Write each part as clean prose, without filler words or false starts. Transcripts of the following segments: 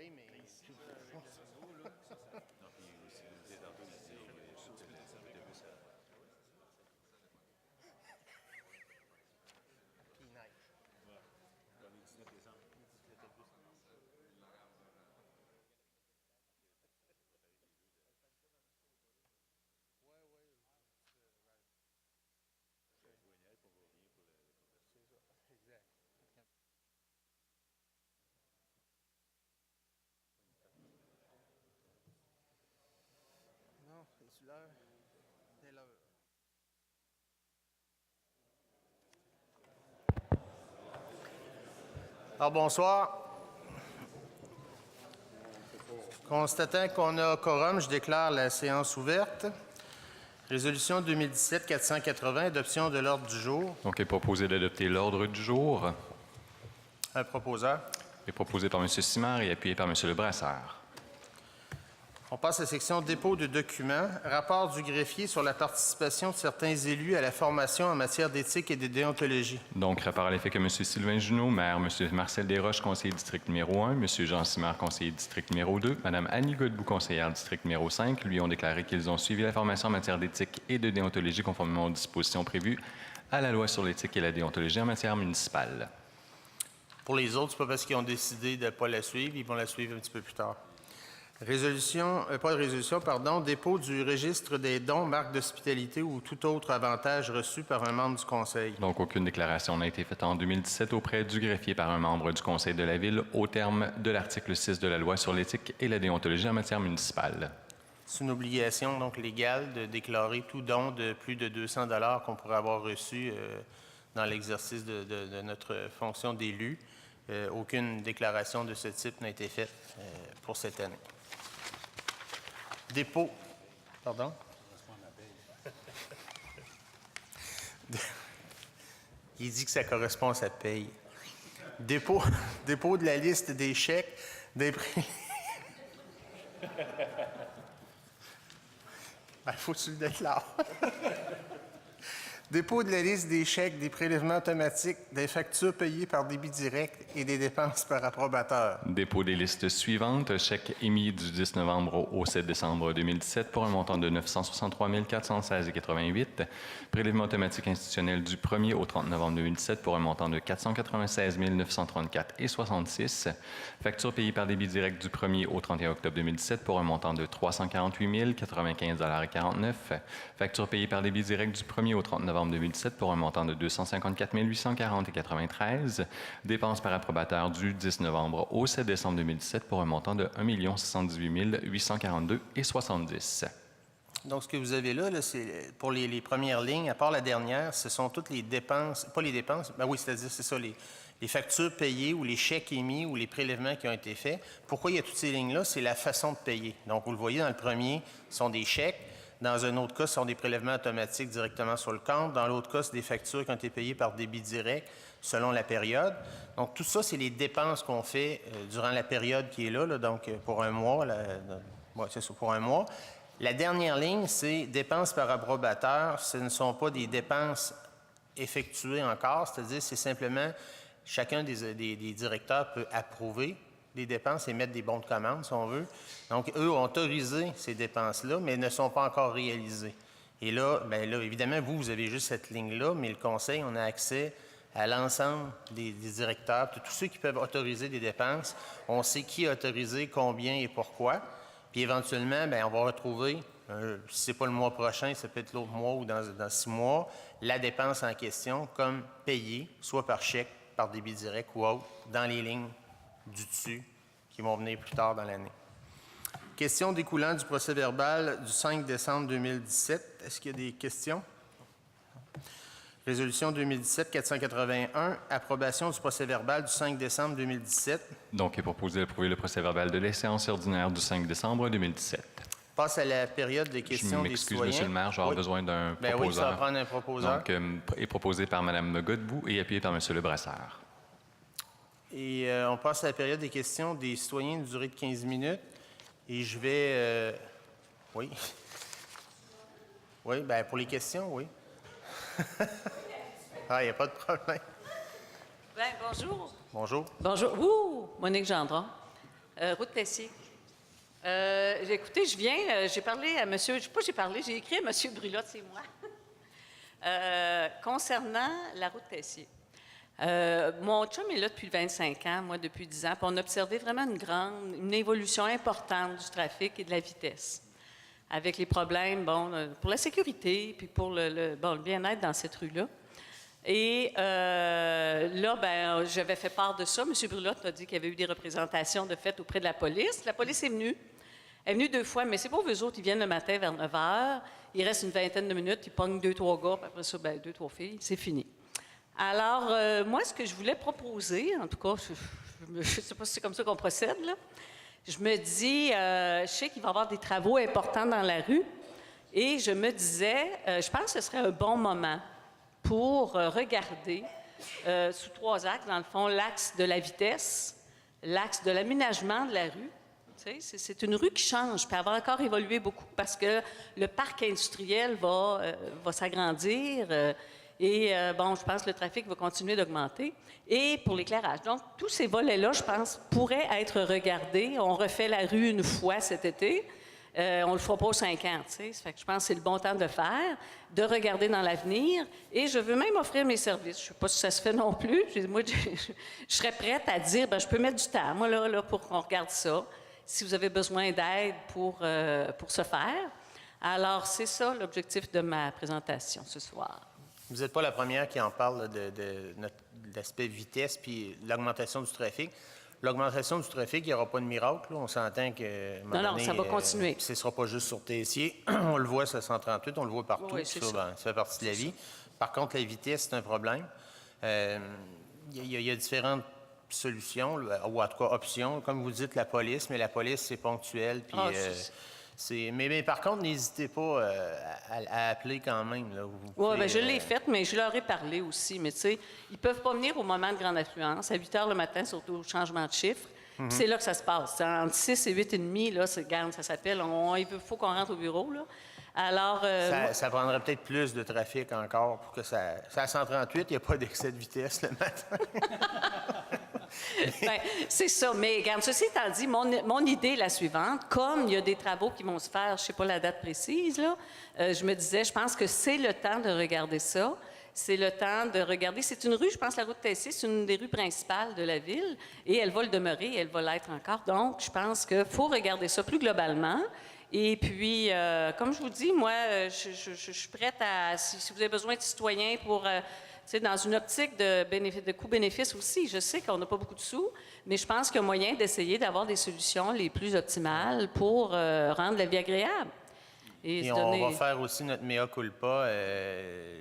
pareil, mais... Non, c'est l'heure. C'est l'heure. Alors, bonsoir. Constatant qu'on a quorum, je déclare la séance ouverte. Résolution 2017-480, adoption de l'ordre du jour. Donc, il est proposé d'adopter l'ordre du jour. Un proposeur. Il est proposé par M. Simard et appuyé par M. Lebrasseur. On passe à la section dépôt de documents. Rapport du greffier sur la participation de certains élus à la formation en matière d'éthique et de déontologie. Donc, rapport à l'effet que M. Sylvain Junot, maire, M. Marcel Desroches, conseiller district numéro 1, M. Jean Simard, conseiller district numéro 2, Mme Annie Godbout, conseillère district numéro 5, lui ont déclaré qu'ils ont suivi la formation en matière d'éthique et de déontologie conformément aux dispositions prévues à la loi sur l'éthique et la déontologie en matière municipale. Pour les autres, ce n'est pas parce qu'ils ont décidé de ne pas la suivre, ils vont la suivre un petit peu plus tard. Dépôt du registre des dons, marques d'hospitalité ou tout autre avantage reçu par un membre du Conseil. Donc, aucune déclaration n'a été faite en 2017 auprès du greffier par un membre du Conseil de la Ville au terme de l'article 6 de la loi sur l'éthique et la déontologie en matière municipale. C'est une obligation donc légale de déclarer tout don de plus de 200 $ qu'on pourrait avoir reçu dans l'exercice de notre fonction d'élu. Aucune déclaration de ce type n'a été faite pour cette année. Dépôt. Pardon? Il dit que ça correspond à sa paye. Dépôt de la liste des chèques, des prix. Il faut que tu le déclares. Dépôt de la liste des chèques, des prélèvements automatiques, des factures payées par débit direct et des dépenses par approbateur. Dépôt des listes suivantes. Chèque émis du 10 novembre au 7 décembre 2017 pour un montant de 963 416,88. Prélèvement automatique institutionnel du 1er au 30 novembre 2017 pour un montant de 496 934,66. Facture payée par débit direct du 1er au 31 octobre 2017 pour un montant de 348 095,49 $. Facture payée par débit direct du 1er au 30 novembre 2017 pour un montant de 254 840,93 $. Dépenses par approbateur du 10 novembre au 7 décembre 2017 pour un montant de 1 618 842,70 $. Donc, ce que vous avez là, c'est pour les premières lignes, à part la dernière, ce sont toutes les dépenses, pas les dépenses, ben oui, c'est-à-dire, c'est ça, les factures payées ou les chèques émis ou les prélèvements qui ont été faits. Pourquoi il y a toutes ces lignes-là? C'est la façon de payer. Donc, vous le voyez, dans le premier, ce sont des chèques. Dans un autre cas, ce sont des prélèvements automatiques directement sur le compte. Dans l'autre cas, c'est des factures qui ont été payées par débit direct selon la période. Donc, tout ça, c'est les dépenses qu'on fait durant la période qui est là, donc pour un mois. C'est ça, pour un mois. La dernière ligne, c'est dépenses par approbateur. Ce ne sont pas des dépenses effectuées encore, c'est-à-dire c'est simplement chacun des directeurs peut approuver des dépenses et mettre des bons de commande, si on veut. Donc, eux ont autorisé ces dépenses-là, mais ne sont pas encore réalisées. Et là, bien là, évidemment, vous avez juste cette ligne-là, mais le Conseil, on a accès à l'ensemble des directeurs, tous ceux qui peuvent autoriser des dépenses. On sait qui a autorisé, combien et pourquoi. Puis éventuellement, bien, on va retrouver, si ce n'est pas le mois prochain, ça peut être l'autre mois ou dans 6 mois, la dépense en question comme payée, soit par chèque, par débit direct ou autre, dans les lignes du dessus qui vont venir plus tard dans l'année. Question découlant du procès-verbal du 5 décembre 2017. Est-ce qu'il y a des questions? Résolution 2017-481, approbation du procès-verbal du 5 décembre 2017. Donc, il est proposé d'approuver le procès-verbal de la séance ordinaire du 5 décembre 2017. Passe à la période de questions des citoyens. Je m'excuse, Monsieur le maire, j'aurai besoin d'un proposeur. Oui, ça va prendre un proposeur. Donc, est proposé par Mme Godbout et appuyé par M. Lebrasseur. Et on passe à la période des questions des citoyens d'une durée de 15 minutes. Et je vais... Oui. Oui, bien pour les questions, oui. Ah, il n'y a pas de problème. Bien, bonjour. Bonjour. Bonjour. Ouh, Monique Gendron. Route Tessier. Écoutez, j'ai parlé à monsieur, je sais pas, j'ai écrit à monsieur Brulotte, c'est moi, concernant la route Tessier. Mon chum est là depuis 25 ans, moi depuis 10 ans, puis on a observé vraiment une évolution importante du trafic et de la vitesse, avec les problèmes, pour la sécurité, puis pour le bien-être dans cette rue-là. Et là, j'avais fait part de ça. M. Brulotte a dit qu'il y avait eu des représentations de fait auprès de la police. La police est venue. Elle est venue 2 fois, mais c'est pas eux autres. Ils viennent le matin vers 9 h. Il reste une vingtaine de minutes. Ils pognent 2-3 gars, puis après ça, 2-3 filles. C'est fini. Alors, moi, ce que je voulais proposer, en tout cas, je ne sais pas si c'est comme ça qu'on procède, là. Je me dis, je sais qu'il va y avoir des travaux importants dans la rue. Et je me disais, je pense que ce serait un bon moment pour regarder sous 3 axes, dans le fond, l'axe de la vitesse, l'axe de l'aménagement de la rue. Tu sais, c'est une rue qui change, puis elle va encore évoluer beaucoup parce que le parc industriel va s'agrandir et, je pense que le trafic va continuer d'augmenter. Et pour l'éclairage. Donc, tous ces volets-là, je pense, pourraient être regardés. On refait la rue une fois cet été. On ne le fera pas aux 5 ans, tu sais. Ça fait que je pense que c'est le bon temps de le faire, de regarder dans l'avenir. Et je veux même offrir mes services. Je ne sais pas si ça se fait non plus. Moi, je serais prête à dire, je peux mettre du temps, moi, là, pour qu'on regarde ça, si vous avez besoin d'aide pour ce faire. Alors, c'est ça l'objectif de ma présentation ce soir. Vous n'êtes pas la première qui en parle de l'aspect vitesse puis l'augmentation du trafic. L'augmentation du trafic, il n'y aura pas de miracle. Là. On s'entend que... Non, ça va continuer. Ce ne sera pas juste sur Tessier. On le voit sur 138, on le voit partout. Oui, c'est ça. Ça fait partie de la vie. Par contre, la vitesse, c'est un problème. Il y a différentes solutions, ou en tout cas options. Comme vous dites, la police, mais la police, c'est ponctuel. Puis, mais par contre, n'hésitez pas à appeler quand même. Oui, je l'ai faite, mais je leur ai parlé aussi. Mais tu sais, ils ne peuvent pas venir au moment de grande affluence, à 8 h le matin, surtout au changement de chiffre. Puis c'est là que ça se passe. Entre 6 et 8 h 30, là, ça s'appelle. Il faut qu'on rentre au bureau, là. Alors, ça prendrait peut-être plus de trafic encore pour que ça... C'est à 138, il n'y a pas d'excès de vitesse le matin. C'est ça. Mais regarde, ceci étant dit, mon idée est la suivante. Comme il y a des travaux qui vont se faire, je ne sais pas la date précise, là, je me disais, je pense que c'est le temps de regarder ça. C'est le temps de regarder. C'est une rue, je pense, la route Tessier, c'est une des rues principales de la ville et elle va le demeurer, elle va l'être encore. Donc, je pense qu'il faut regarder ça plus globalement. Et puis, comme je vous dis, moi, je suis prête à... Si vous avez besoin de citoyens pour... dans une optique de coût-bénéfice aussi, je sais qu'on n'a pas beaucoup de sous, mais je pense qu'il y a moyen d'essayer d'avoir des solutions les plus optimales pour rendre la vie agréable. Et on va faire aussi notre mea culpa.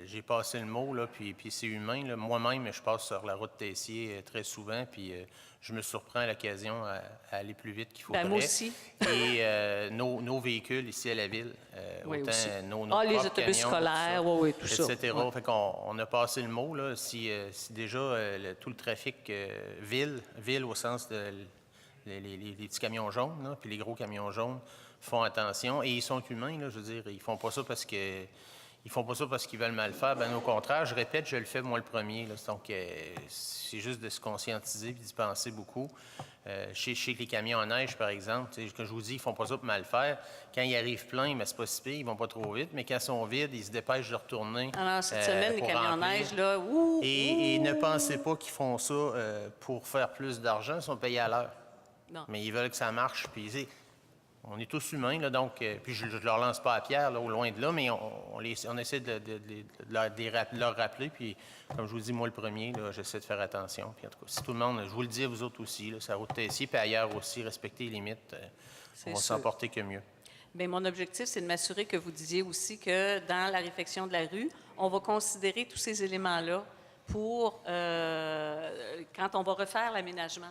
J'ai passé le mot, là, puis c'est humain. Là. Moi-même, je passe sur la route Tessier très souvent, puis je me surprends à l'occasion à aller plus vite qu'il faudrait. Moi aussi. Et nos véhicules ici à la ville, oui, autant aussi. nos les propres autobus camions, scolaires, tout ça. etc. Ouais. Fait qu'on a passé le mot. Là, si déjà tout le trafic ville au sens de les petits camions jaunes, là, puis les gros camions jaunes, font attention. Et ils sont humains, là, je veux dire. Ils font pas ça parce qu'ils veulent mal faire. Bien, au contraire, je répète, je le fais moi le premier. Là. Donc, c'est juste de se conscientiser et d'y penser beaucoup. Chez les camions en neige, par exemple, que je vous dis, ils font pas ça pour mal faire. Quand ils arrivent pleins, c'est pas si pire, ils vont pas trop vite. Mais quand ils sont vides, ils se dépêchent de retourner. Alors, cette semaine, les camions en neige, là, Et ne pensez pas qu'ils font ça pour faire plus d'argent. Ils sont payés à l'heure. Non. Mais ils veulent que ça marche. Puis, on est tous humains, là, donc... puis je leur lance pas à pierre, là, au loin de là, mais on essaie de leur rappeler. Puis, comme je vous dis, moi, le premier, là, j'essaie de faire attention. Puis, en tout cas, si tout le monde... Je vous le dis à vous autres aussi, là, ça route Tessier, puis ailleurs aussi, respecter les limites, on va s'en porter que mieux. Bien, mon objectif, c'est de m'assurer que vous disiez aussi que dans la réflexion de la rue, on va considérer tous ces éléments-là pour quand on va refaire l'aménagement.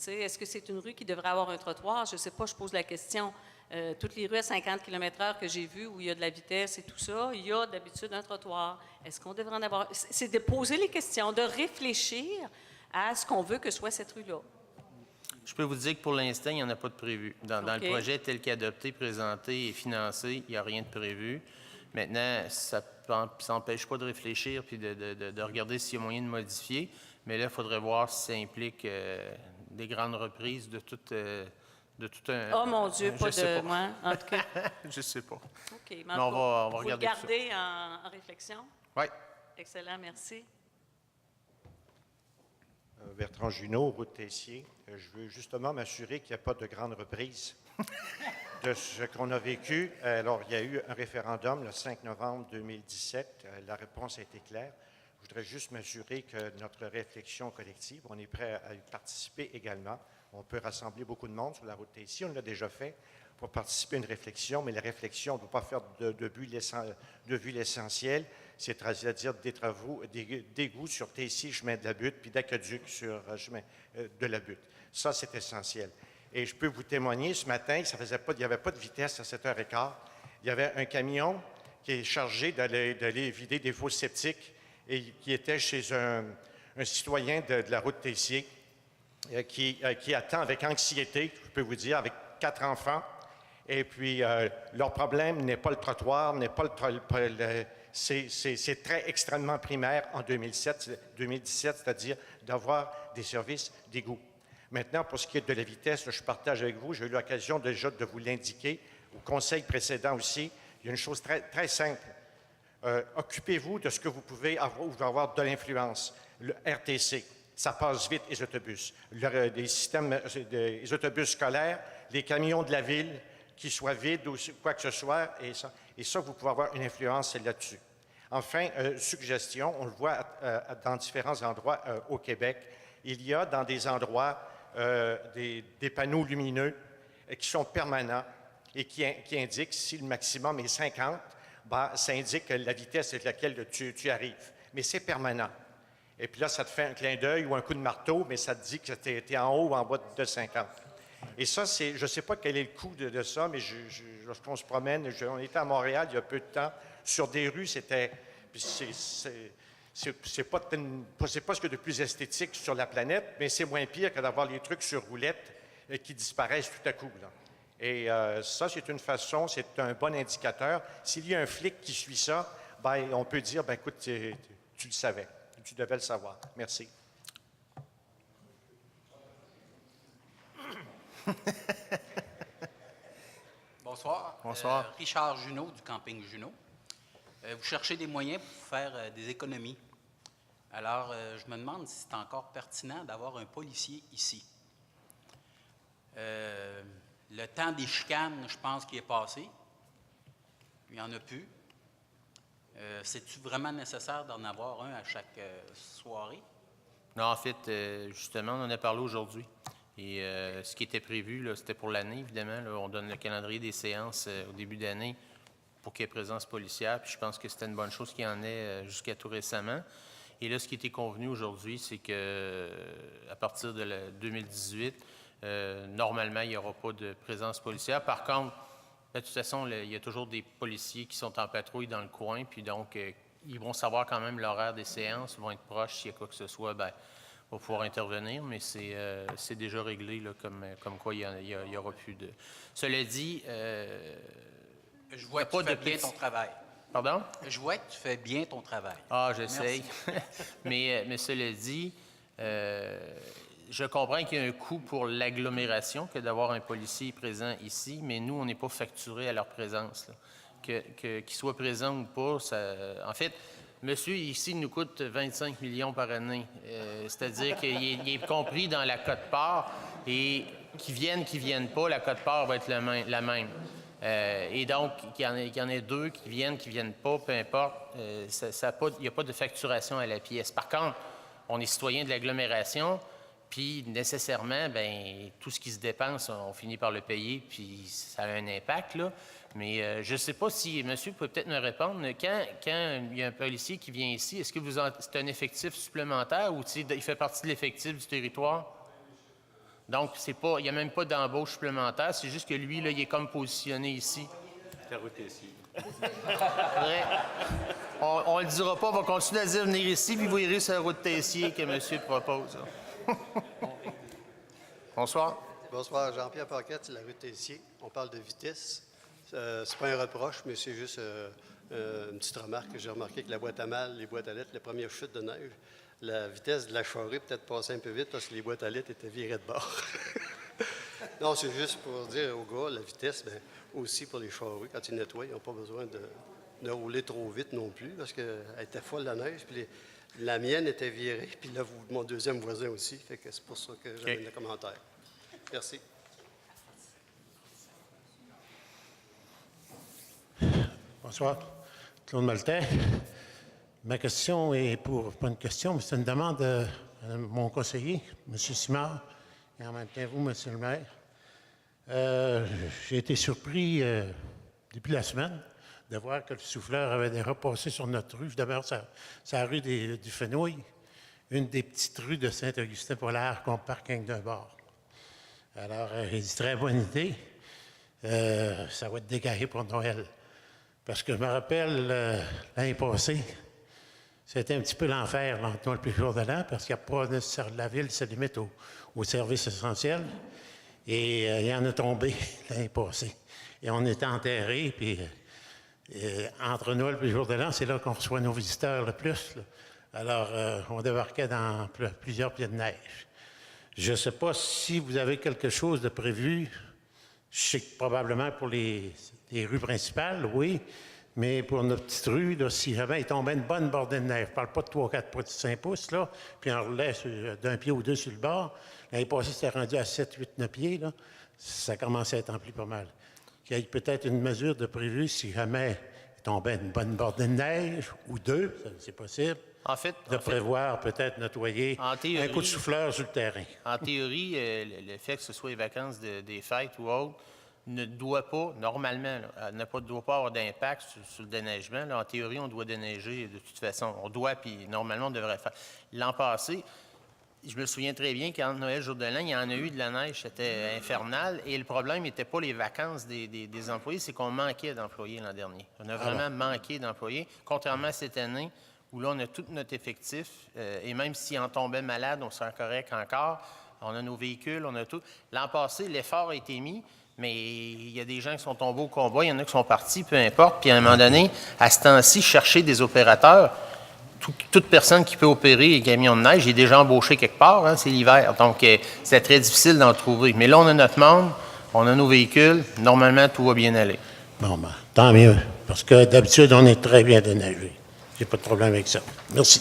Est-ce que c'est une rue qui devrait avoir un trottoir? Je ne sais pas, je pose la question. Toutes les rues à 50 km/h que j'ai vues où il y a de la vitesse et tout ça, il y a d'habitude un trottoir. Est-ce qu'on devrait en avoir? C'est de poser les questions, de réfléchir à ce qu'on veut que soit cette rue-là. Je peux vous dire que pour l'instant, il n'y en a pas de prévu. Dans le projet tel qu'adopté, présenté et financé, il n'y a rien de prévu. Maintenant, ça n'empêche pas de réfléchir puis de regarder s'il y a moyen de modifier. Mais là, il faudrait voir si ça implique des grandes reprises de toute de tout un... Oh mon Dieu, je pas sais de moi, en tout cas. Je sais pas. OK, mais Mais on va vous le regarder tout ça. gardez en réflexion? Oui. Excellent, merci. Bertrand Junot, route Tessier. Je veux justement m'assurer qu'il n'y a pas de grande reprise de ce qu'on a vécu. Alors, il y a eu un référendum le 5 novembre 2017. La réponse a été claire. Je voudrais juste m'assurer que notre réflexion collective, on est prêt à y participer également. On peut rassembler beaucoup de monde sur la route Tessier. On l'a déjà fait pour participer à une réflexion, mais la réflexion ne doit pas faire de vue l'essentiel, c'est-à-dire des travaux, d'égouts sur Tessier, chemin de la Butte, puis d'aqueduc sur chemin de la Butte. Ça, c'est essentiel. Et je peux vous témoigner, ce matin, il n'y avait pas de vitesse à 7h15. Il y avait un camion qui est chargé d'aller vider des fosses septiques et qui était chez un citoyen de la route Tessier qui attend avec anxiété, je peux vous dire, avec 4 enfants. Et puis, leur problème n'est pas le trottoir, n'est pas c'est très extrêmement primaire en 2017, c'est-à-dire d'avoir des services d'égout. Maintenant, pour ce qui est de la vitesse, je partage avec vous, j'ai eu l'occasion déjà de vous l'indiquer, au conseil précédent aussi, il y a une chose très, très simple. Occupez-vous de ce que vous pouvez avoir de l'influence. Le RTC, ça passe vite, les autobus. Les systèmes, des autobus scolaires, les camions de la ville, qu'ils soient vides ou quoi que ce soit, et ça, vous pouvez avoir une influence là-dessus. Enfin, suggestion, on le voit dans différents endroits au Québec, il y a dans des endroits des panneaux lumineux qui sont permanents et qui indiquent, si le maximum est 50, ça indique la vitesse avec laquelle tu arrives. Mais c'est permanent. Et puis là, ça te fait un clin d'œil ou un coup de marteau, mais ça te dit que tu es en haut ou en bas de 50. Et ça, je ne sais pas quel est le coût de ça, mais lorsqu'on se promène, on était à Montréal il y a peu de temps, sur des rues, c'est pas ce que de plus esthétique sur la planète, mais c'est moins pire que d'avoir les trucs sur roulette qui disparaissent tout à coup, là. Et ça, c'est une façon, c'est un bon indicateur. S'il y a un flic qui suit ça, on peut dire, écoute, tu le savais, tu devais le savoir. Merci. Bonsoir. Bonsoir. Richard Junot, du camping Junot. Vous cherchez des moyens pour faire des économies. Alors, je me demande si c'est encore pertinent d'avoir un policier ici. Le temps des chicanes, je pense qu'il est passé. Il n'y en a plus. C'est-tu vraiment nécessaire d'en avoir un à chaque soirée? Non, en fait, justement, on en a parlé aujourd'hui. Et ce qui était prévu, c'était pour l'année, évidemment. Là, on donne le calendrier des séances au début d'année pour qu'il y ait présence policière. Puis je pense que c'était une bonne chose qu'il y en ait jusqu'à tout récemment. Et là, ce qui était convenu aujourd'hui, c'est que à partir de 2018, normalement, il n'y aura pas de présence policière. Par contre, de toute façon, il y a toujours des policiers qui sont en patrouille dans le coin. Puis donc, ils vont savoir quand même l'horaire des séances, ils vont être proches. S'il y a quoi que ce soit, on va pouvoir intervenir, mais c'est déjà réglé, là, comme quoi il n'y aura plus de... Cela dit... je vois que tu fais bien ton travail. Pardon? Je vois que tu fais bien ton travail. Ah, j'essaye. mais cela dit, je comprends qu'il y a un coût pour l'agglomération que d'avoir un policier présent ici, mais nous, on n'est pas facturés à leur présence, là. Qu'ils soient présents ou pas, en fait... Monsieur, ici, nous coûte 25 millions par année. C'est-à-dire qu'il est compris dans la quote-part et qu'ils viennent pas, la quote-part va être la même. Et donc, qu'il y en ait deux qui viennent pas, peu importe, il n'y a pas de facturation à la pièce. Par contre, on est citoyen de l'agglomération, puis nécessairement, tout ce qui se dépense, on finit par le payer, puis ça a un impact, là. Mais je ne sais pas si, monsieur, peut peut-être me répondre, quand il y a un policier qui vient ici, est-ce que c'est un effectif supplémentaire ou il fait partie de l'effectif du territoire? Donc, il n'y a même pas d'embauche supplémentaire, c'est juste que lui, là, il est comme positionné ici. La route ici. On ne le dira pas, on va continuer à dire venir ici, puis vous irez sur la route Tessier que monsieur propose. Bonsoir. Bonsoir, Jean-Pierre Paquette, la rue Tessier. On parle de vitesse. C'est pas un reproche, mais c'est juste une petite remarque que j'ai remarqué que la boîte à mal, les boîtes à lettres, les premières chutes de neige, la vitesse de la charrue peut-être passait un peu vite parce que les boîtes à lettres étaient virées de bord. Non, c'est juste pour dire aux gars, la vitesse, bien, aussi pour les charrues, quand ils nettoient, ils n'ont pas besoin de rouler trop vite non plus, parce qu'elle était folle la neige, puis la mienne était virée, puis là, mon deuxième voisin aussi, fait que c'est pour ça que j'avais le commentaire. Merci. Bonsoir, Claude Maltais. Ma question est pas une question, mais c'est une demande de mon conseiller, M. Simard, et en même temps vous, M. le maire. J'ai été surpris depuis la semaine de voir que le souffleur avait repassé sur notre rue. D'abord, c'est la rue du Fenouil, une des petites rues de Saint-Augustin-Pollard qu'on parking d'un bord. Alors, il dit très bonne idée. Ça va être dégagé pour Noël. Parce que je me rappelle, l'année passée, c'était un petit peu l'enfer entre Noël et le jour de l'an, parce qu'il n'y a pas nécessairement la ville se limite aux services essentiels. Et il y en a tombé l'année passée. Et on était enterrés, puis entre Noël et le jour de l'an, c'est là qu'on reçoit nos visiteurs le plus. Là. Alors, on débarquait dans plusieurs pieds de neige. Je ne sais pas si vous avez quelque chose de prévu. Je sais que probablement pour les rues principales, oui, mais pour notre petite rue, là, si jamais il tombait une bonne bordée de neige, je ne parle pas de 3 ou 4 pouces de 5 pouces, là, puis on roulait d'un pied ou deux sur le bord. L'année passée, c'était rendu à 7, 8, 9 pieds, là. Ça commençait à être empli pas mal. Il y a peut-être une mesure de prévu si jamais il tombait une bonne bordée de neige, ou deux, c'est possible. En fait, prévoir peut-être nettoyer un coup de souffleur sur le terrain. En théorie, le fait que ce soit les vacances des fêtes ou autres ne doit pas, normalement, doit pas avoir d'impact sur le déneigement. Là, en théorie, on doit déneiger de toute façon. On doit, puis normalement, on devrait faire. L'an passé, je me souviens très bien qu'en Noël, jour de l'an, il y en a eu de la neige, c'était infernal. Et le problème n'était pas les vacances des employés, c'est qu'on manquait d'employés l'an dernier. On a vraiment manqué d'employés, contrairement à cette année, où là, on a tout notre effectif, et même s'ils en tombaient malades, on serait correct encore. On a nos véhicules, on a tout. L'an passé, l'effort a été mis, mais il y a des gens qui sont tombés au combat, il y en a qui sont partis, peu importe. Puis à un moment donné, à ce temps-ci, chercher des opérateurs, toute personne qui peut opérer les camions de neige est déjà embauchée quelque part, hein, c'est l'hiver. Donc, c'est très difficile d'en trouver. Mais là, on a notre monde, on a nos véhicules, normalement, tout va bien aller. Bon, ben, tant mieux, parce que d'habitude, on est très bien déneigé. J'ai pas de problème avec ça. Merci.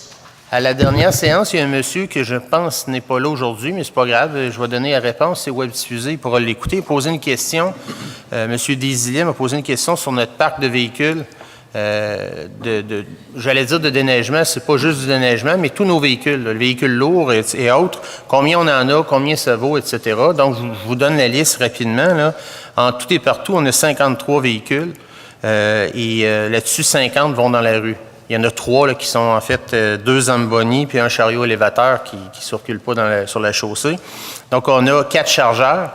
À la dernière séance, il y a un monsieur que je pense n'est pas là aujourd'hui, mais c'est pas grave. Je vais donner la réponse. C'est web diffusé, il pourra l'écouter. Il a posé une question. Monsieur Desilets m'a posé une question sur notre parc de véhicules. J'allais dire de déneigement, c'est pas juste du déneigement, mais tous nos véhicules, les véhicules lourds et autres, combien on en a, combien ça vaut, etc. Donc, je vous donne la liste rapidement. Là. En tout et partout, on a 53 véhicules là-dessus, 50 vont dans la rue. Il y en a 3 là, qui sont en fait 2 Zamboni puis un chariot élévateur qui ne circule pas sur la chaussée. Donc, on a 4 chargeurs,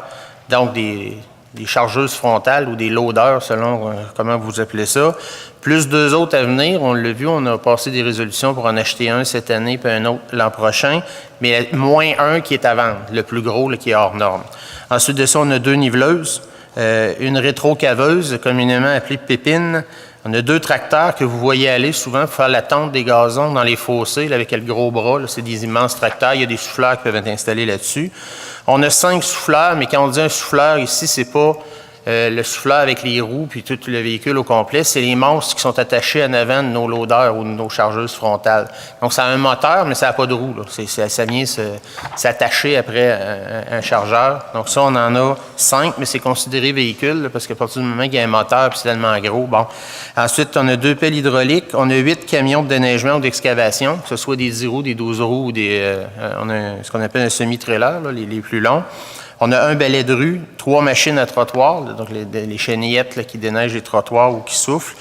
donc des chargeuses frontales ou des loaders, selon comment vous appelez ça, plus 2 autres à venir. On l'a vu, on a passé des résolutions pour en acheter un cette année puis un autre l'an prochain, mais moins un qui est à vendre, le plus gros là, qui est hors norme. Ensuite de ça, on a 2 niveleuses, une rétro-caveuse, communément appelée pépine. On a 2 tracteurs que vous voyez aller souvent pour faire la tonte des gazons dans les fossés là, avec le gros bras. C'est des immenses tracteurs. Il y a des souffleurs qui peuvent être installés là-dessus. On a 5 souffleurs, mais quand on dit un souffleur ici, c'est pas le souffleur avec les roues puis tout le véhicule au complet. C'est les monstres qui sont attachés en avant de nos loaders ou de nos chargeuses frontales. Donc, ça a un moteur, mais ça n'a pas de roue. Ça vient s'attacher après un chargeur. Donc, ça, on en a 5, mais c'est considéré véhicule là, parce qu'à partir du moment qu'il y a un moteur puis c'est tellement gros, bon. Ensuite, on a 2 pelles hydrauliques. On a 8 camions de déneigement ou d'excavation, que ce soit des 10 roues, des 12 roues ou on a ce qu'on appelle un semi-trailer, là, les plus longs. On a un balai de rue, 3 machines à trottoir, donc les chenillettes là, qui déneigent les trottoirs ou qui soufflent.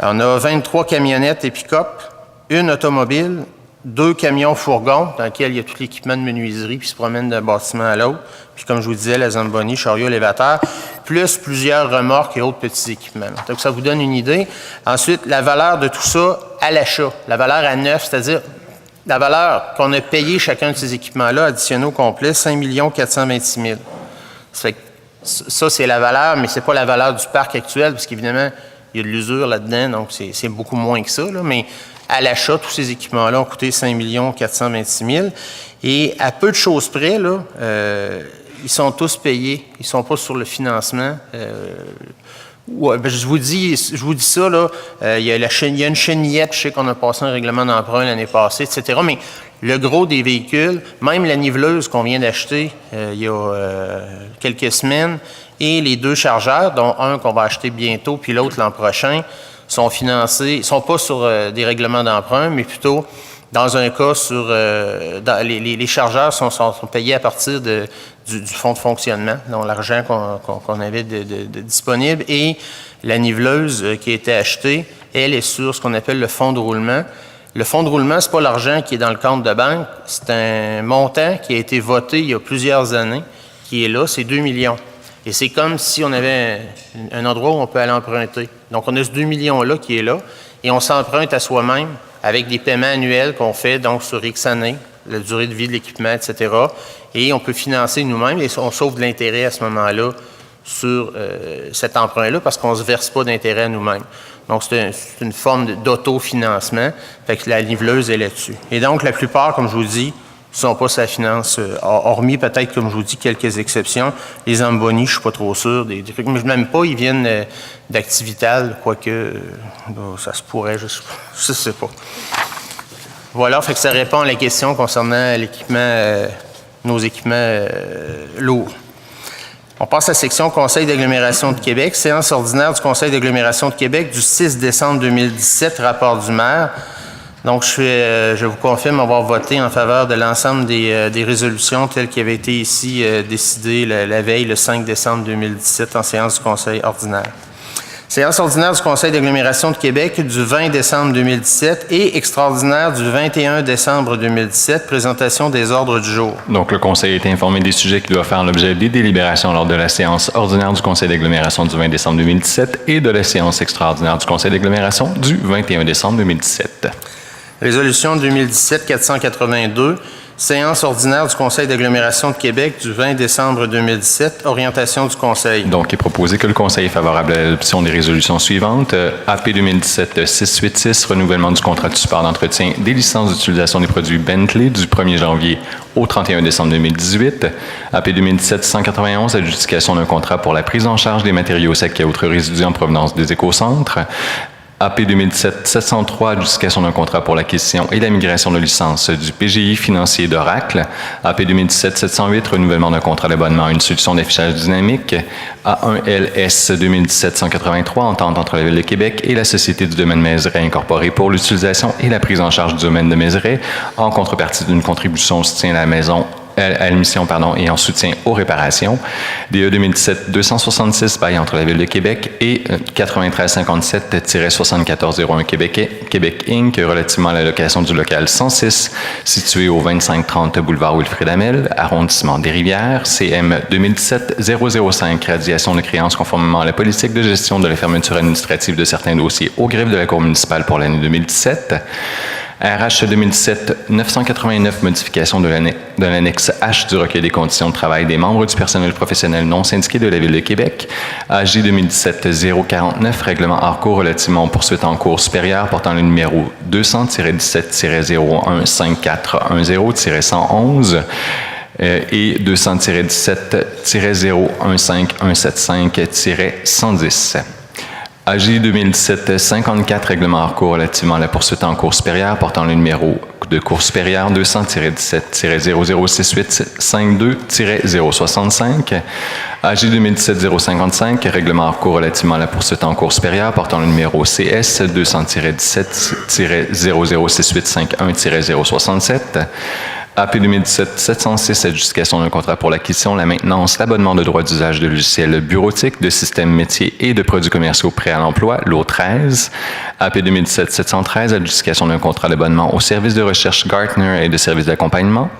On a 23 camionnettes et pick-up, 1 automobile, 2 camions fourgons dans lesquels il y a tout l'équipement de menuiserie puis se promènent d'un bâtiment à l'autre. Puis comme je vous disais, la Zamboni, chariot élévateur, plus plusieurs remorques et autres petits équipements. Donc ça vous donne une idée. Ensuite, la valeur de tout ça à l'achat, la valeur à neuf, c'est-à-dire la valeur qu'on a payée chacun de ces équipements-là, additionnés au complet, 5 426 000. Ça, c'est la valeur, mais ce n'est pas la valeur du parc actuel, parce qu'évidemment, il y a de l'usure là-dedans, donc c'est beaucoup moins que ça. Là, mais à l'achat, tous ces équipements-là ont coûté 5 426 000. Et à peu de choses près, là, ils sont tous payés. Ils ne sont pas sur le financement. Ouais, ben, je vous dis ça, là, il y a une chenillette, je sais qu'on a passé un règlement d'emprunt l'année passée, etc. Mais le gros des véhicules, même la niveleuse qu'on vient d'acheter il y a quelques semaines, et les 2 chargeurs, dont un qu'on va acheter bientôt, puis l'autre l'an prochain, sont financés, sont pas sur des règlements d'emprunt, mais plutôt, dans un cas, sur les chargeurs sont payés à partir du fonds de fonctionnement, donc l'argent qu'on avait disponible, et la niveleuse qui a été achetée, elle est sur ce qu'on appelle le fonds de roulement. Le fonds de roulement, ce n'est pas l'argent qui est dans le compte de banque, c'est un montant qui a été voté il y a plusieurs années, qui est là, c'est 2 millions. Et c'est comme si on avait un endroit où on peut aller emprunter. Donc, on a ce 2 millions-là qui est là, et on s'emprunte à soi-même avec des paiements annuels qu'on fait donc sur X années, la durée de vie de l'équipement, etc. Et on peut financer nous-mêmes, et on sauve de l'intérêt à ce moment-là sur cet emprunt-là parce qu'on ne se verse pas d'intérêt à nous-mêmes. Donc, c'est une forme d'autofinancement. Fait que la niveleuse est là-dessus. Et donc, la plupart, comme je vous dis, ne sont pas sa finance, hormis peut-être, comme je vous dis, quelques exceptions. Les Zamboni, je ne suis pas trop sûr. Des trucs, mais je n'aime pas, ils viennent d'Activital, quoique ça se pourrait, je ne sais pas. Voilà, fait que ça répond à la question concernant l'équipement, nos équipements lourds. On passe à la section Conseil d'agglomération de Québec. Séance ordinaire du Conseil d'agglomération de Québec du 6 décembre 2017, rapport du maire. Donc, je vous confirme avoir voté en faveur de l'ensemble des résolutions telles qui avaient été ici décidées la veille, le 5 décembre 2017, en séance du Conseil ordinaire. Séance ordinaire du Conseil d'agglomération de Québec du 20 décembre 2017 et extraordinaire du 21 décembre 2017, présentation des ordres du jour. Donc, le Conseil a été informé des sujets qui doivent faire l'objet des délibérations lors de la séance ordinaire du Conseil d'agglomération du 20 décembre 2017 et de la séance extraordinaire du Conseil d'agglomération du 21 décembre 2017. Résolution 2017-482, séance ordinaire du Conseil d'agglomération de Québec du 20 décembre 2017, orientation du Conseil. Donc, il est proposé que le Conseil est favorable à l'adoption des résolutions suivantes. AP 2017-686, renouvellement du contrat de support d'entretien des licences d'utilisation des produits Bentley du 1er janvier au 31 décembre 2018. AP 2017-191, adjudication d'un contrat pour la prise en charge des matériaux secs et autres résidus en provenance des écocentres. AP 2017-703, adjudication d'un contrat pour l'acquisition et la migration de licences du PGI financier d'Oracle. AP 2017-708, renouvellement d'un contrat d'abonnement à une solution d'affichage dynamique. A1LS 2017-183, entente entre la Ville de Québec et la Société du domaine Mézeray incorporée pour l'utilisation et la prise en charge du domaine de Mézeray en contrepartie d'une contribution au soutien à la maison à l'émission et en soutien aux réparations. DE 2017-266, bail entre la Ville de Québec et 9357-7401 Québec Inc. relativement à la location du local 106 situé au 2530 boulevard Wilfrid Hamel, arrondissement des Rivières. CM 2017-005, radiation de créances conformément à la politique de gestion de la fermeture administrative de certains dossiers au greffe de la Cour municipale pour l'année 2017. RH 2017-989, modification de l'annexe H du recueil des conditions de travail des membres du personnel professionnel non syndiqué de la Ville de Québec. AG 2017-049, règlement hors cours relativement aux poursuites en cours supérieure portant le numéro 200-17-0015410-111 et 200-17-015-175-110. AG 2017-54, règlement hors cours relativement à la poursuite en cours supérieure portant le numéro de cours supérieur 200-17-00682-065. AG 2017-055, règlement hors cours relativement à la poursuite en cours supérieure portant le numéro CS 200-17-00685-1-067. AP 2017-706, adjudication d'un contrat pour l'acquisition, la maintenance, l'abonnement de droits d'usage de logiciels bureautiques, de systèmes métiers et de produits commerciaux prêts à l'emploi, lot 13. AP 2017-713, adjudication d'un contrat d'abonnement aux services de recherche Gartner et de services d'accompagnement.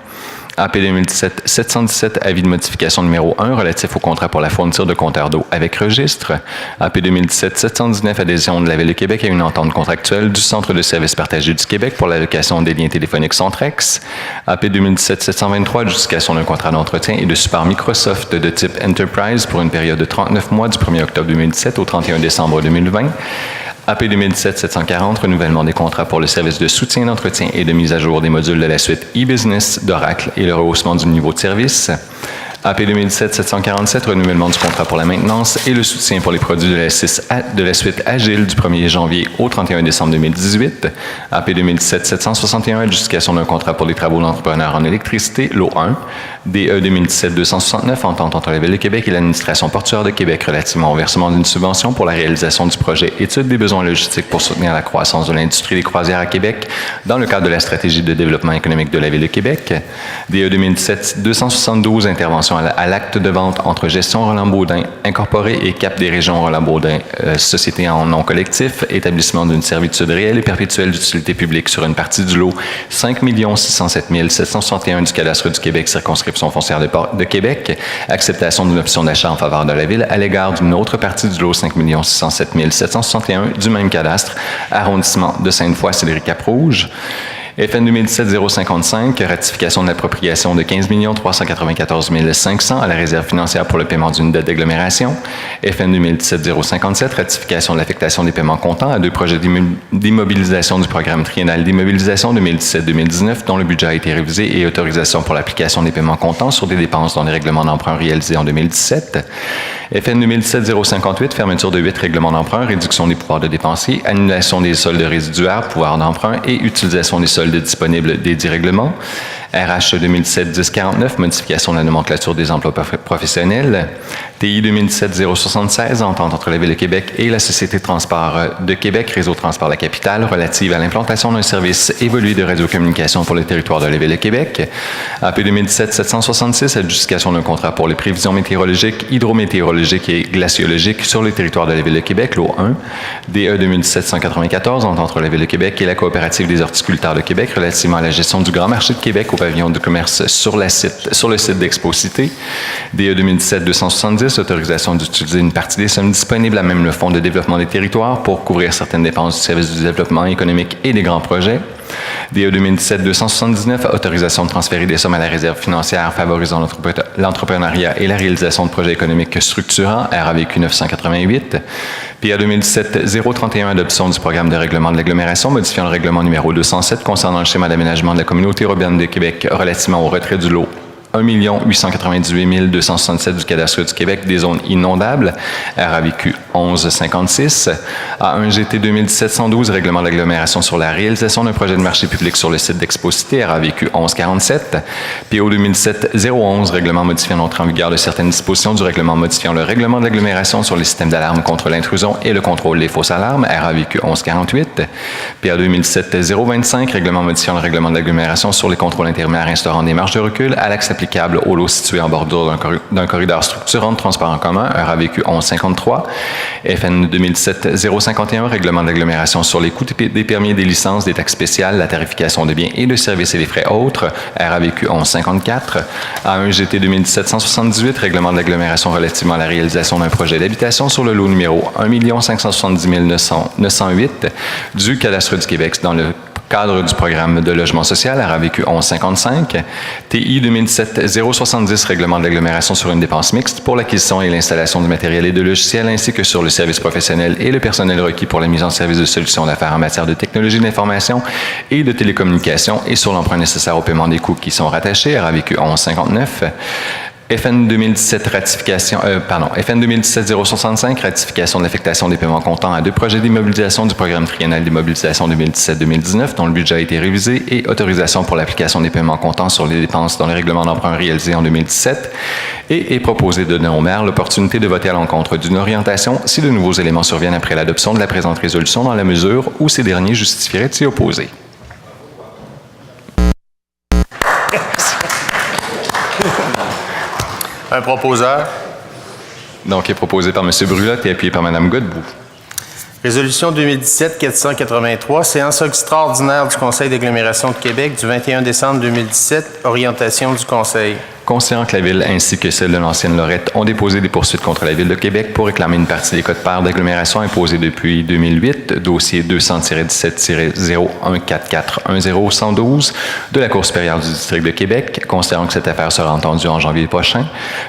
AP 2017-717, avis de modification numéro 1 relatif au contrat pour la fourniture de compteurs d'eau avec registre. AP 2017-719, adhésion de la Ville de Québec à une entente contractuelle du Centre de services partagés du Québec pour l'allocation des liens téléphoniques Centrex. AP 2017-723, adjudication d'un contrat d'entretien et de support Microsoft de type Enterprise pour une période de 39 mois du 1er octobre 2017 au 31 décembre 2020. AP 2017-740, renouvellement des contrats pour le service de soutien d'entretien et de mise à jour des modules de la suite e-business d'Oracle et le rehaussement du niveau de service. AP 2017-747, renouvellement du contrat pour la maintenance et le soutien pour les produits de la suite Agile du 1er janvier au 31 décembre 2018. AP 2017-761, adjudication d'un contrat pour les travaux d'entrepreneurs en électricité, lot 1. DE 2017-269, entente entre la Ville de Québec et l'administration portuaire de Québec relativement au versement d'une subvention pour la réalisation du projet Étude des besoins logistiques pour soutenir la croissance de l'industrie des croisières à Québec dans le cadre de la stratégie de développement économique de la Ville de Québec. DE 2017-272, intervention à l'acte de vente entre Gestion Roland-Baudin Incorporée et Cap des régions Roland-Baudin, société en nom collectif, établissement d'une servitude réelle et perpétuelle d'utilité publique sur une partie du lot 5 607 761 du cadastre du Québec, circonscription foncière de Québec, acceptation d'une option d'achat en faveur de la Ville à l'égard d'une autre partie du lot 5 607 761 du même cadastre, arrondissement de Sainte-Foy-Sillery-Cap-Rouge. FN 2017-055, ratification de l'appropriation de 15 394 500 à la réserve financière pour le paiement d'une dette d'agglomération. FN 2017-057, ratification de l'affectation des paiements comptants à 2 projets d'immobilisation du programme triennal d'immobilisation 2017-2019 dont le budget a été révisé et autorisation pour l'application des paiements comptants sur des dépenses dans les règlements d'emprunt réalisés en 2017. FN 2017-058, fermeture de 8 règlements d'emprunt, réduction des pouvoirs de dépensiers, annulation des soldes résiduaires, pouvoirs d'emprunt et utilisation des soldes disponibles des 10 règlements. RH 2017-1049, modification de la nomenclature des emplois professionnels. TI 2017-076, entente entre la Ville de Québec et la Société de transport de Québec, Réseau Transport La Capitale, relative à l'implantation d'un service évolué de radiocommunication pour le territoire de la Ville de Québec. AP 2017-766, adjudication d'un contrat pour les prévisions météorologiques, hydrométéorologiques et glaciologiques sur le territoire de la Ville de Québec, lot 1. DE 2017-194, entente entre la Ville de Québec et la Coopérative des horticulteurs de Québec, relativement à la gestion du Grand Marché de Québec au pavillon de commerce sur le site d'Expo-Cité. DE 2017-270, autorisation d'utiliser une partie des sommes disponibles à même le Fonds de développement des territoires pour couvrir certaines dépenses du service du développement économique et des grands projets. DE 2017-279, autorisation de transférer des sommes à la réserve financière favorisant l'entrepreneuriat et la réalisation de projets économiques structurants, RAVQ 988. PA 2017-031, adoption du programme de règlement de l'agglomération, modifiant le règlement numéro 207 concernant le schéma d'aménagement de la communauté urbaine de Québec relativement au retrait du lot 1 898 267 du cadastre du Québec des zones inondables, RAVQ 1156, A1GT 2017-112, règlement de l'agglomération sur la réalisation d'un projet de marché public sur le site d'Expo-Cité, RAVQ 1147, PO 2017-011, règlement modifiant l'entrée en vigueur de certaines dispositions du règlement modifiant le règlement de l'agglomération sur les systèmes d'alarme contre l'intrusion et le contrôle des fausses alarmes, RAVQ 1148, PA 2017-025, règlement modifiant le règlement de l'agglomération sur les contrôles intérimaires instaurant des marges de recul à l'axe applicable aux lots situés en bordure d'un corridor structurant de transport en commun, RAVQ 1153, FN 2017-051, règlement d'agglomération sur les coûts des permis et des licences, des taxes spéciales, la tarification des biens et de services et les frais autres, RAVQ 1154, A1GT 2017-178, règlement de l'agglomération relativement à la réalisation d'un projet d'habitation sur le lot numéro 1 570 908 du cadastre du Québec dans le cadre du programme de logement social, RAVQ 1155, TI 2017-070, règlement de l'agglomération sur une dépense mixte pour l'acquisition et l'installation de matériel et de logiciels, ainsi que sur le service professionnel et le personnel requis pour la mise en service de solutions d'affaires en matière de technologie d'information et de télécommunications et sur l'emprunt nécessaire au paiement des coûts qui sont rattachés, RAVQ 1159. FN 2017-065, ratification de l'affectation des paiements comptants à 2 projets d'immobilisation du programme triennal d'immobilisation 2017-2019 dont le budget a été révisé et autorisation pour l'application des paiements comptants sur les dépenses dans le règlement d'emprunt réalisé en 2017 et est proposé de donner au maire l'opportunité de voter à l'encontre d'une orientation si de nouveaux éléments surviennent après l'adoption de la présente résolution dans la mesure où ces derniers justifieraient de s'y opposer. Un proposeur. Donc, est proposé par M. Brulotte et appuyé par Mme Godbout. Résolution 2017-483, séance extraordinaire du Conseil d'agglomération de Québec du 21 décembre 2017, orientation du Conseil. Considérant que la Ville ainsi que celle de l'ancienne Lorette ont déposé des poursuites contre la Ville de Québec pour réclamer une partie des quotes-parts d'agglomération imposés depuis 2008, dossier 200-17-014410-112 de la Cour supérieure du district de Québec, considérant que cette affaire sera entendue en janvier prochain,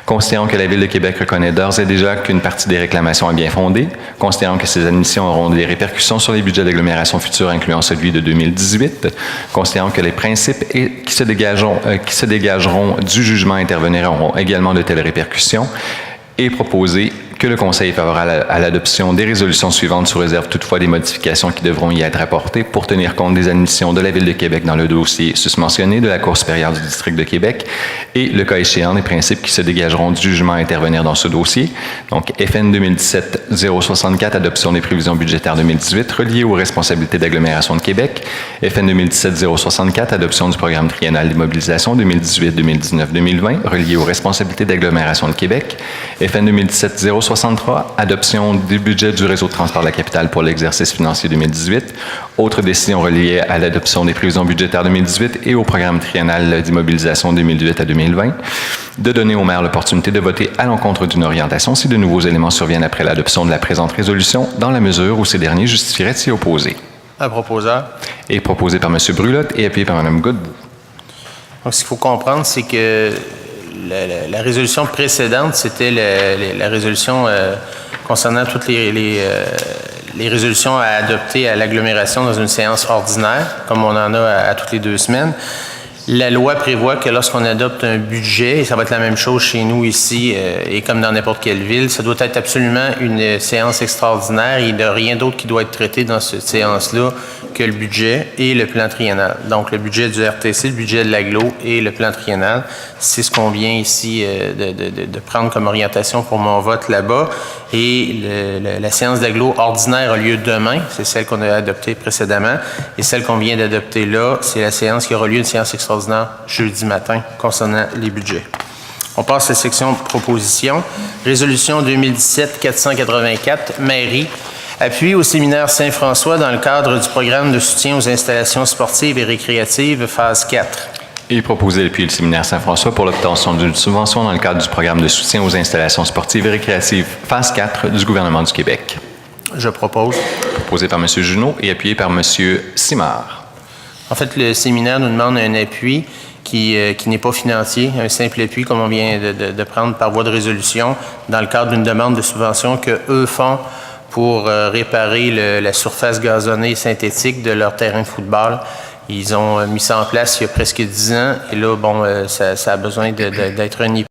considérant que la Ville de Québec reconnaît d'ores et déjà qu'une partie des réclamations est bien fondée, considérant que ces admissions auront des répercussions sur les budgets d'agglomération futurs, incluant celui de 2018, considérant que les principes qui se dégageront du jugement jugements intervenir auront également de telles répercussions et proposer que le Conseil est favorable à l'adoption des résolutions suivantes sous réserve toutefois des modifications qui devront y être apportées pour tenir compte des admissions de la Ville de Québec dans le dossier susmentionné de la Cour supérieure du District de Québec et, le cas échéant, des principes qui se dégageront du jugement à intervenir dans ce dossier. Donc, FN 2017-064, adoption des prévisions budgétaires 2018 reliées aux responsabilités d'agglomération de Québec. FN 2017-064, adoption du programme triennal d'immobilisation 2018-2019-2020 relié aux responsabilités d'agglomération de Québec. FN 2017-063, adoption du budget du réseau de transport de la capitale pour l'exercice financier 2018. Autres décisions reliées à l'adoption des prévisions budgétaires 2018 et au programme triennal d'immobilisation 2018 à 2020. De donner au maire l'opportunité de voter à l'encontre d'une orientation si de nouveaux éléments surviennent après l'adoption de la présente résolution, dans la mesure où ces derniers justifieraient de s'y opposer. Un proposeur. Et proposé par M. Brulotte et appuyé par Mme Godbout. Donc, ce qu'il faut comprendre, c'est que la résolution précédente, c'était la résolution concernant toutes les résolutions à adopter à l'agglomération dans une séance ordinaire, comme on en a à toutes les 2 semaines. La loi prévoit que lorsqu'on adopte un budget, et ça va être la même chose chez nous ici et comme dans n'importe quelle ville, ça doit être absolument une séance extraordinaire. Il n'y a rien d'autre qui doit être traité dans cette séance-là que le budget et le plan triennal. Donc, le budget du RTC, le budget de l'agglo et le plan triennal, c'est ce qu'on vient ici de prendre comme orientation pour mon vote là-bas. Et la séance d'agglo ordinaire a lieu demain, c'est celle qu'on a adoptée précédemment. Et celle qu'on vient d'adopter là, c'est la séance qui aura lieu, une séance extraordinaire, jeudi matin, concernant les budgets. On passe à la section propositions. Résolution 2017-484, mairie. Appui au séminaire Saint-François dans le cadre du programme de soutien aux installations sportives et récréatives, phase 4. Et proposer depuis le séminaire Saint-François pour l'obtention d'une subvention dans le cadre du programme de soutien aux installations sportives et récréatives, phase 4 du gouvernement du Québec. Je propose. Proposé par M. Junot et appuyé par M. Simard. En fait, le séminaire nous demande un appui qui n'est pas financier, un simple appui comme on vient de prendre par voie de résolution dans le cadre d'une demande de subvention qu'eux font pour réparer la surface gazonnée synthétique de leur terrain de football. Ils ont mis ça en place il y a presque 10 ans et là, bon, ça a besoin d'être renié.